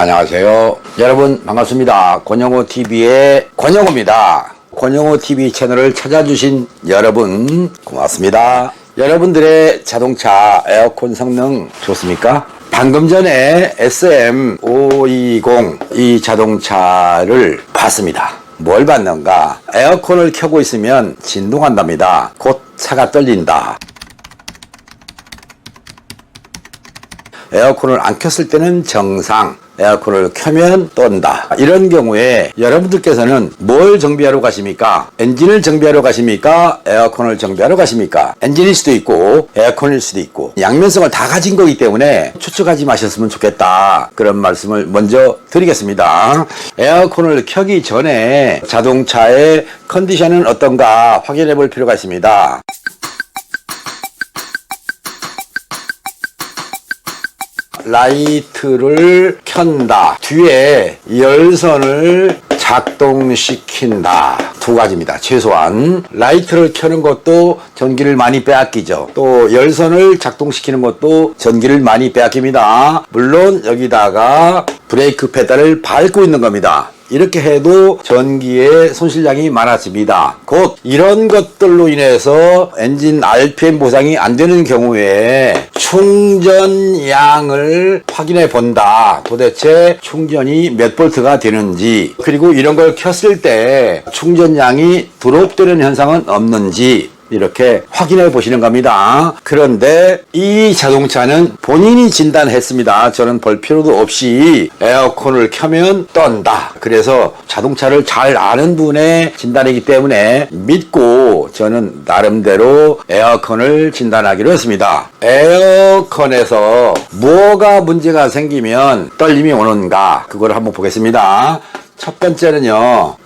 안녕하세요. 여러분 반갑습니다. 권영호TV의 권영호입니다. 권영호TV 채널을 찾아주신 여러분 고맙습니다. 여러분들의 자동차 에어컨 성능 좋습니까? 방금 전에 SM520 이 자동차를 봤습니다. 뭘 봤는가? 에어컨을 켜고 있으면 진동한답니다. 곧 차가 떨린다. 에어컨을 안 켰을 때는 정상, 에어컨을 켜면 떤다. 이런 경우에 여러분들께서는 뭘 정비하러 가십니까? 엔진을 정비하러 가십니까? 에어컨을 정비하러 가십니까? 엔진일 수도 있고 에어컨일 수도 있고 양면성을 다 가진 거기 때문에 추측하지 마셨으면 좋겠다. 그런 말씀을 먼저 드리겠습니다. 에어컨을 켜기 전에 자동차의 컨디션은 어떤가 확인해 볼 필요가 있습니다. 라이트를 켠다. 뒤에 열선을 작동시킨다. 두 가지입니다. 최소한 라이트를 켜는 것도 전기를 많이 빼앗기죠. 또 열선을 작동시키는 것도 전기를 많이 빼앗깁니다. 물론 여기다가 브레이크 페달을 밟고 있는 겁니다. 이렇게 해도 전기의 손실량이 많아집니다. 곧 이런 것들로 인해서 엔진 RPM 보상이 안 되는 경우에 충전량을 확인해 본다. 도대체 충전이 몇 볼트가 되는지, 그리고 이런 걸 켰을 때 충전량이 드롭되는 현상은 없는지 이렇게 확인해 보시는 겁니다. 그런데 이 자동차는 본인이 진단했습니다. 저는 볼 필요도 없이 에어컨을 켜면 떤다. 그래서 자동차를 잘 아는 분의 진단이기 때문에 믿고 저는 나름대로 에어컨을 진단하기로 했습니다. 에어컨에서 뭐가 문제가 생기면 떨림이 오는가, 그걸 한번 보겠습니다. 첫 번째는요,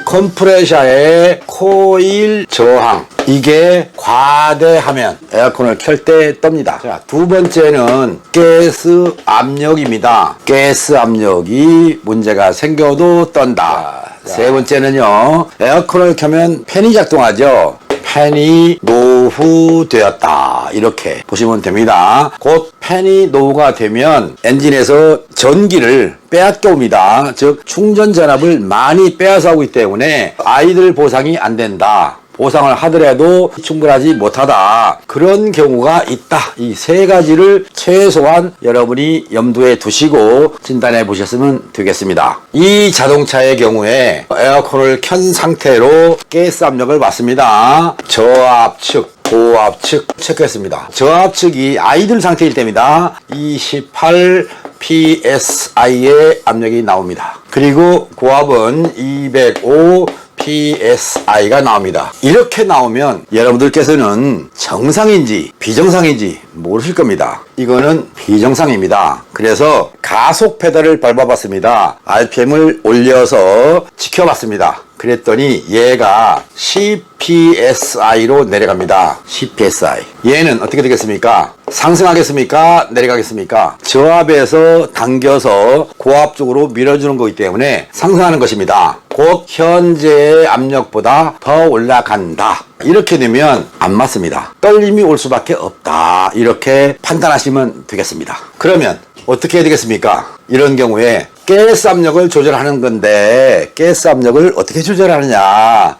컴프레셔의 코일 저항. 이게 과대하면 에어컨을 켤 때 떱니다. 자, 두 번째는 가스 압력입니다. 가스 압력이 문제가 생겨도 떤다. 세 번째는요, 에어컨을 켜면 팬이 작동하죠. 팬이 노후되었다. 이렇게 보시면 됩니다. 곧 팬이 노후가 되면 엔진에서 전기를 빼앗겨 옵니다. 즉 충전 전압을 많이 빼앗아 오기 때문에 아이들 보상이 안 된다. 보상을 하더라도 충분하지 못하다. 그런 경우가 있다. 이 세 가지를 최소한 여러분이 염두에 두시고 진단해 보셨으면 되겠습니다. 이 자동차의 경우에 에어컨을 켠 상태로 가스 압력을 봤습니다. 저압측, 고압측 체크했습니다. 저압측이 아이들 상태일 때입니다. 28 psi의 압력이 나옵니다. 그리고 고압은 205 psi가 나옵니다. 이렇게 나오면 여러분들께서는 정상인지 비정상인지 모르실 겁니다. 이거는 비정상입니다. 그래서 가속 페달을 밟아봤습니다. RPM을 올려서 지켜봤습니다. 그랬더니 얘가 10psi로 내려갑니다. 10psi. 얘는 어떻게 되겠습니까? 상승하겠습니까? 내려가겠습니까? 저압에서 당겨서 고압 쪽으로 밀어주는 거기 때문에 상승하는 것입니다. 곧 현재의 압력보다 더 올라간다. 이렇게 되면 안 맞습니다. 떨림이 올 수밖에 없다. 이렇게 판단하시면 되겠습니다. 그러면 어떻게 해야 되겠습니까? 이런 경우에 가스 압력을 조절하는 건데 가스 압력을 어떻게 조절하느냐?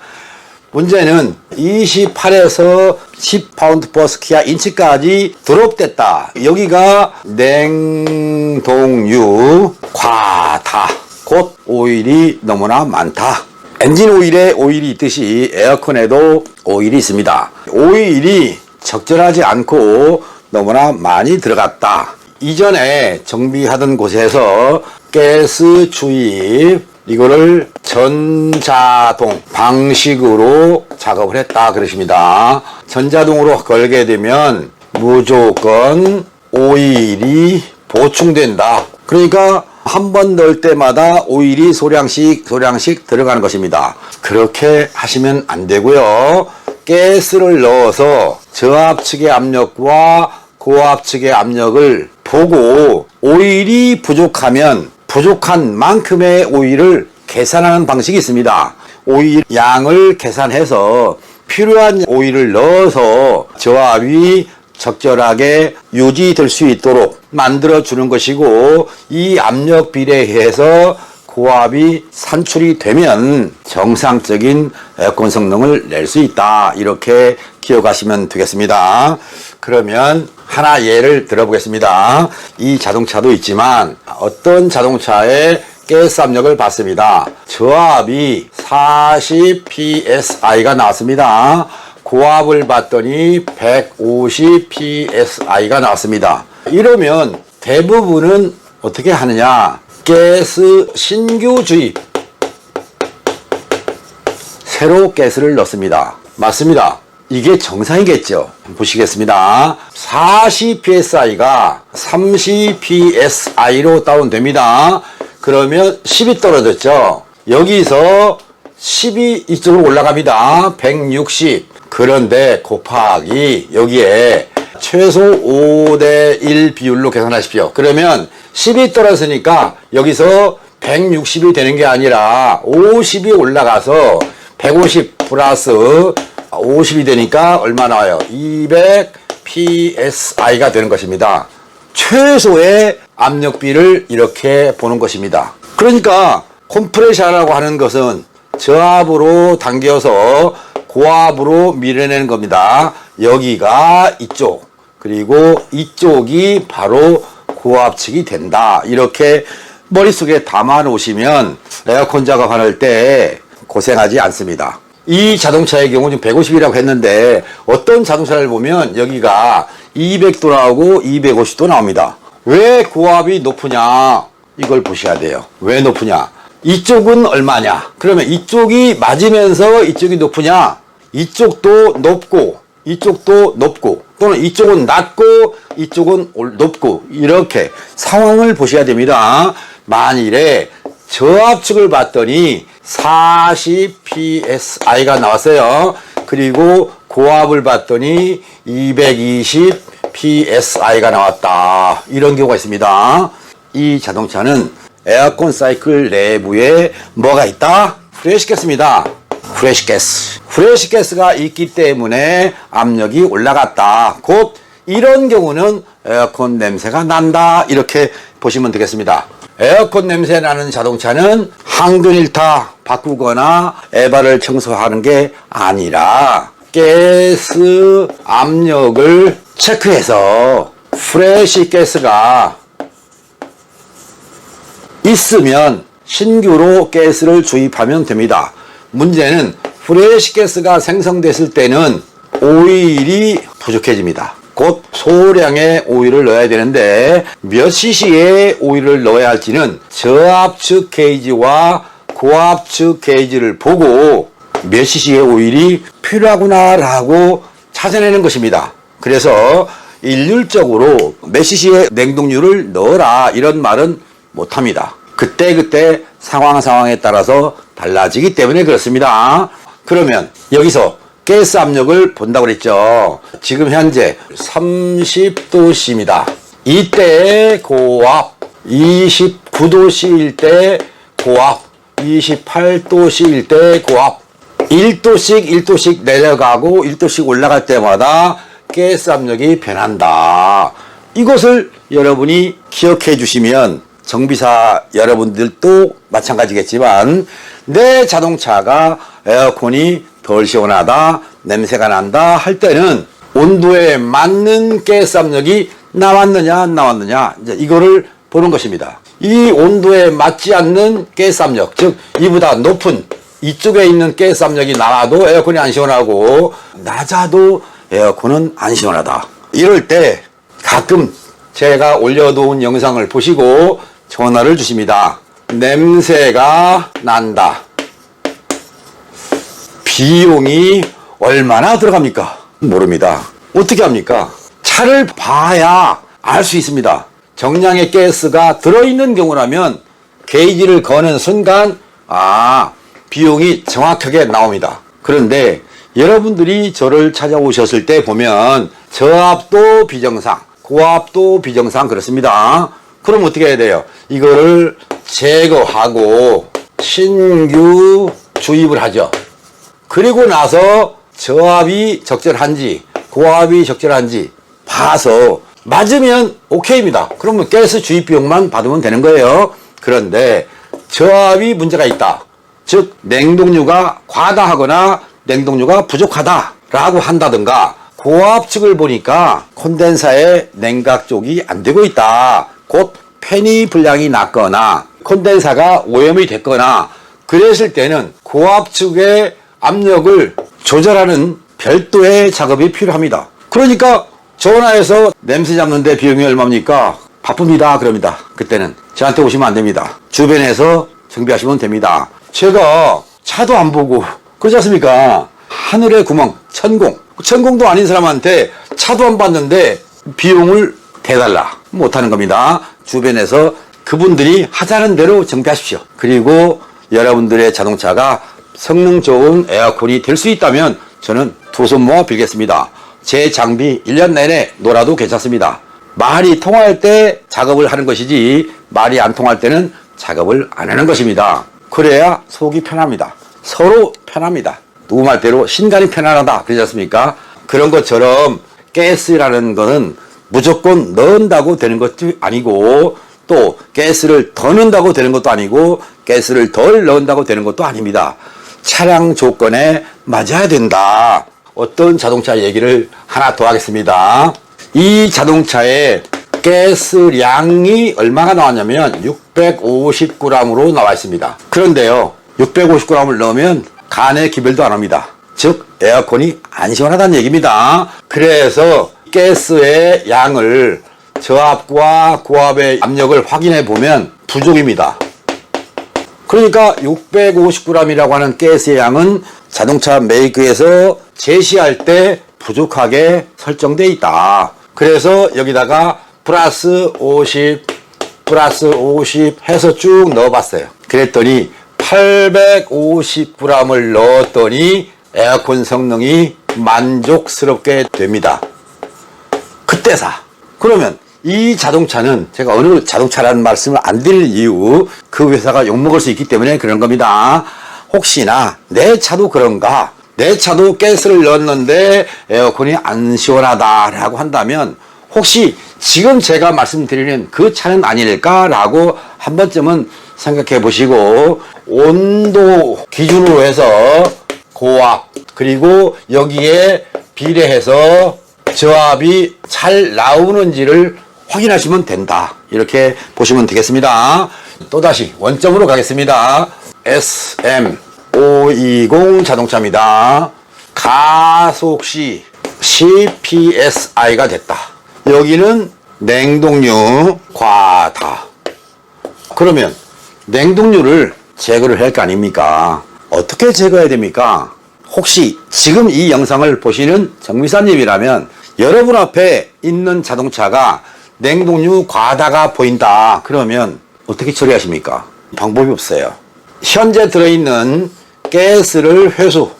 문제는 28에서 10파운드/스퀘어 인치까지 드롭됐다. 여기가 냉동유 과다. 곧 오일이 너무나 많다. 엔진 오일에 오일이 있듯이 에어컨에도 오일이 있습니다. 오일이 적절하지 않고 너무나 많이 들어갔다. 이전에 정비하던 곳에서 가스 주입, 이거를 전자동 방식으로 작업을 했다 그러십니다. 전자동으로 걸게 되면 무조건 오일이 보충된다. 그러니까 한 번 넣을 때마다 오일이 소량씩 들어가는 것입니다. 그렇게 하시면 안 되고요. 가스를 넣어서 저압 측의 압력과 고압 측의 압력을 보고 오일이 부족하면 부족한 만큼의 오일을 계산하는 방식이 있습니다. 오일 양을 계산해서 필요한 오일을 넣어서 저압이 적절하게 유지될 수 있도록 만들어 주는 것이고, 이 압력 비례해서 고압이 산출이 되면 정상적인 에어컨 성능을 낼 수 있다. 이렇게 기억하시면 되겠습니다. 그러면 하나 예를 들어보겠습니다. 이 자동차도 있지만 어떤 자동차의 가스 압력을 봤습니다. 저압이 40 psi가 나왔습니다. 고압을 봤더니 150 psi가 나왔습니다. 이러면 대부분은 어떻게 하느냐? 가스 신규 주입, 새로 가스를 넣습니다. 맞습니다. 이게 정상이겠죠. 보시겠습니다. 40 psi가 30 psi로 다운됩니다. 그러면 10이 떨어졌죠. 여기서 10이 이쪽으로 올라갑니다. 160. 그런데 곱하기 여기에 최소 5대1 비율로 계산하십시오. 그러면 10이 떨어졌으니까 여기서 160이 되는 게 아니라 50이 올라가서 150 플러스 50이 되니까 얼마 나와요? 200 psi가 되는 것입니다. 최소의 압력비를 이렇게 보는 것입니다. 그러니까 컴프레셔라고 하는 것은 저압으로 당겨서 고압으로 밀어내는 겁니다. 여기가 이쪽, 그리고 이쪽이 바로 고압측이 된다. 이렇게 머릿속에 담아 놓으시면 에어컨 작업할 때 고생하지 않습니다. 이 자동차의 경우 지금 150이라고 했는데 어떤 자동차를 보면 여기가 200도 나오고 250도 나옵니다. 왜 고압이 높으냐? 이걸 보셔야 돼요. 왜 높으냐? 이쪽은 얼마냐? 그러면 이쪽이 맞으면서 이쪽이 높으냐? 이쪽도 높고 이쪽도 높고 또는 이쪽은 낮고 이쪽은 높고 이렇게 상황을 보셔야 됩니다. 만일에 저압측을 봤더니 40 psi가 나왔어요. 그리고 고압을 봤더니 220 psi가 나왔다. 이런 경우가 있습니다. 이 자동차는 에어컨 사이클 내부에 뭐가 있다? 프레시가스입니다. 프레시가스. 프레시가스가 있기 때문에 압력이 올라갔다. 곧 이런 경우는 에어컨 냄새가 난다. 이렇게 보시면 되겠습니다. 에어컨 냄새 나는 자동차는 항균 일타 바꾸거나 에바를 청소하는 게 아니라 가스 압력을 체크해서 프레시 가스가 있으면 신규로 가스를 주입하면 됩니다. 문제는 프레시 가스가 생성됐을 때는 오일이 부족해집니다. 곧 소량의 오일을 넣어야 되는데 몇 cc의 오일을 넣어야 할지는 저압측 게이지와 고압측 게이지를 보고 몇 cc의 오일이 필요하구나 라고 찾아내는 것입니다. 그래서 일률적으로 몇 cc의 냉동유를 넣어라 이런 말은 못합니다. 그때그때 상황에 따라서 달라지기 때문에 그렇습니다. 그러면 여기서 가스 압력을 본다고 그랬죠. 지금 현재 30도씨입니다. 이때 고압, 29도씨일 때 고압, 28도씨일 때 고압, 1도씩 내려가고 1도씩 올라갈 때마다 가스 압력이 변한다. 이것을 여러분이 기억해 주시면 정비사 여러분들도 마찬가지겠지만 내 자동차가 에어컨이 덜 시원하다, 냄새가 난다 할 때는 온도에 맞는 가스 압력이 나왔느냐 안 나왔느냐 이제 이거를 보는 것입니다. 이 온도에 맞지 않는 가스 압력, 즉 이보다 높은 이쪽에 있는 가스 압력이 나와도 에어컨이 안 시원하고 낮아도 에어컨은 안 시원하다. 이럴 때 가끔 제가 올려놓은 영상을 보시고 전화를 주십니다. 냄새가 난다. 비용이 얼마나 들어갑니까? 모릅니다. 어떻게 합니까? 차를 봐야 알 수 있습니다. 정량의 가스가 들어있는 경우라면 게이지를 거는 순간 비용이 정확하게 나옵니다. 그런데 여러분들이 저를 찾아오셨을 때 보면 저압도 비정상, 고압도 비정상 그렇습니다. 그럼 어떻게 해야 돼요? 이거를 제거하고 신규 주입을 하죠. 그리고 나서 저압이 적절한지 고압이 적절한지 봐서 맞으면 오케이입니다. 그러면 가스 주입 비용만 받으면 되는 거예요. 그런데 저압이 문제가 있다. 즉 냉동류가 과다하거나 냉동류가 부족하다라고 한다든가 고압 측을 보니까 콘덴사의 냉각 쪽이 안 되고 있다. 곧 팬이 불량이 났거나 콘덴사가 오염이 됐거나 그랬을 때는 고압 측의 압력을 조절하는 별도의 작업이 필요합니다. 그러니까 전화해서 냄새 잡는데 비용이 얼마입니까? 바쁩니다. 그럽니다. 그때는 저한테 오시면 안 됩니다. 주변에서 정비하시면 됩니다. 제가 차도 안 보고 그렇지 않습니까? 하늘의 구멍, 천공도 아닌 사람한테 차도 안 봤는데 비용을 대달라 못하는 겁니다. 주변에서 그분들이 하자는 대로 정비하십시오. 그리고 여러분들의 자동차가 성능 좋은 에어컨이 될 수 있다면 저는 두 손 모아 빌겠습니다. 제 장비 1년 내내 놀아도 괜찮습니다. 말이 통할 때 작업을 하는 것이지 말이 안 통할 때는 작업을 안 하는 것입니다. 그래야 속이 편합니다. 서로 편합니다. 누구 말대로 신간이 편안하다 그러지 않습니까? 그런 것처럼 가스라는 것은 무조건 넣는다고 되는 것도 아니고 또 가스를 더 넣는다고 되는 것도 아니고 가스를 덜 넣는다고 되는 것도 아닙니다. 차량 조건에 맞아야 된다. 어떤 자동차 얘기를 하나 더 하겠습니다. 이 자동차의 가스량이 얼마가 나왔냐면 650g으로 나와 있습니다. 그런데요 650g을 넣으면 간에 기별도 안 합니다. 즉 에어컨이 안 시원하다는 얘기입니다. 그래서 가스의 양을 저압과 고압의 압력을 확인해 보면 부족입니다. 그러니까 650g이라고 하는 가스의 양은 자동차 메이커에서 제시할 때 부족하게 설정되어 있다. 그래서 여기다가 플러스 50 해서 쭉 넣어봤어요. 그랬더니 850g을 넣었더니 에어컨 성능이 만족스럽게 됩니다. 그때사. 그러면 이 자동차는 제가 어느 자동차라는 말씀을 안 드릴 이유 그 회사가 욕먹을 수 있기 때문에 그런 겁니다. 혹시나 내 차도 그런가? 내 차도 가스를 넣었는데 에어컨이 안 시원하다라고 한다면 혹시 지금 제가 말씀드리는 그 차는 아닐까라고 한 번쯤은 생각해 보시고 온도 기준으로 해서 고압 그리고 여기에 비례해서 저압이 잘 나오는지를 확인하시면 된다. 이렇게 보시면 되겠습니다. 또다시 원점으로 가겠습니다. SM520 자동차입니다. 가속시 CPSI가 됐다. 여기는 냉동류 과다. 그러면 냉동류를 제거를 할 거 아닙니까? 어떻게 제거해야 됩니까? 혹시 지금 이 영상을 보시는 정미사님이라면 여러분 앞에 있는 자동차가 냉동류 과다가 보인다. 그러면 어떻게 처리하십니까? 방법이 없어요. 현재 들어있는 가스를 회수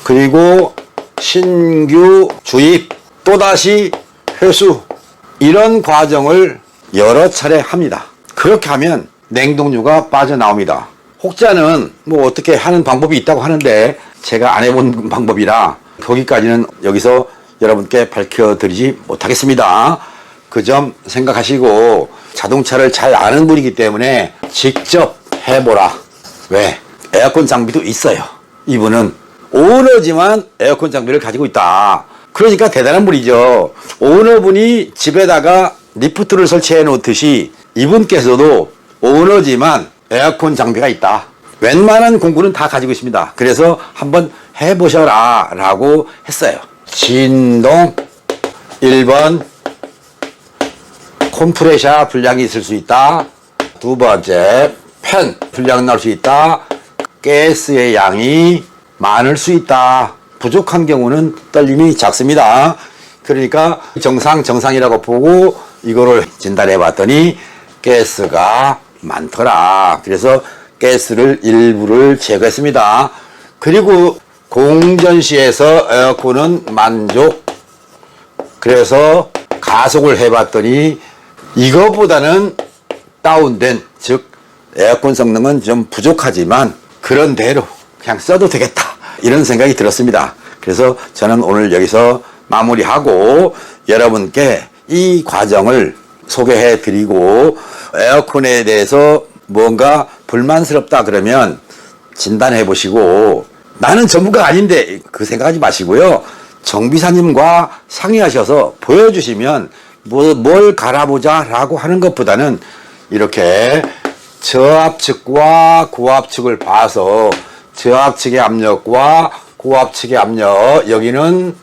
그리고 신규 주입 또다시 회수 이런 과정을 여러 차례 합니다. 그렇게 하면 냉동류가 빠져나옵니다. 혹자는 뭐 어떻게 하는 방법이 있다고 하는데 제가 안 해본 방법이라 거기까지는 여기서 여러분께 밝혀드리지 못하겠습니다. 그 점 생각하시고 자동차를 잘 아는 분이기 때문에 직접 해보라. 왜? 에어컨 장비도 있어요. 이분은 오너지만 에어컨 장비를 가지고 있다. 그러니까 대단한 분이죠. 오너분이 집에다가 리프트를 설치해 놓듯이 이분께서도 오너지만 에어컨 장비가 있다. 웬만한 공구는 다 가지고 있습니다. 그래서 한번 해보셔라 라고 했어요. 진동 1번 컴프레셔 불량이 있을 수 있다. 두 번째 팬 불량 날 수 있다. 가스의 양이 많을 수 있다. 부족한 경우는 떨림이 작습니다. 그러니까 정상이라고 보고 이거를 진단해 봤더니 가스가 많더라. 그래서 가스를 일부를 제거했습니다. 그리고 공전시에서 에어컨은 만족. 그래서 가속을 해봤더니 이거보다는 다운된 즉 에어컨 성능은 좀 부족하지만 그런 대로 그냥 써도 되겠다 이런 생각이 들었습니다. 그래서 저는 오늘 여기서 마무리하고 여러분께 이 과정을 소개해 드리고 에어컨에 대해서 뭔가 불만스럽다 그러면 진단해 보시고 나는 전문가가 아닌데 그 생각하지 마시고요. 정비사님과 상의하셔서 보여주시면 뭘 갈아보자 라고 하는 것보다는 이렇게 저압측과 고압측을 봐서 저압측의 압력과 고압측의 압력, 여기는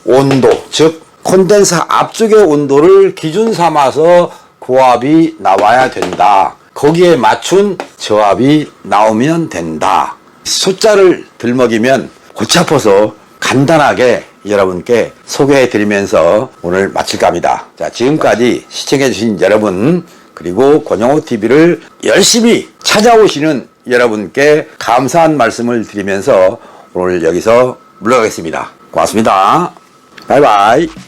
온도, 즉 콘덴서 앞쪽의 온도를 기준 삼아서 고압이 나와야 된다. 거기에 맞춘 저압이 나오면 된다. 숫자를 들먹이면 골치 아파서 간단하게 여러분께 소개해 드리면서 오늘 마칠까 합니다. 자, 지금까지 시청해 주신 여러분, 그리고 권영호TV를 열심히 찾아오시는 여러분께 감사한 말씀을 드리면서 오늘 여기서 물러가겠습니다. 고맙습니다. 바이바이.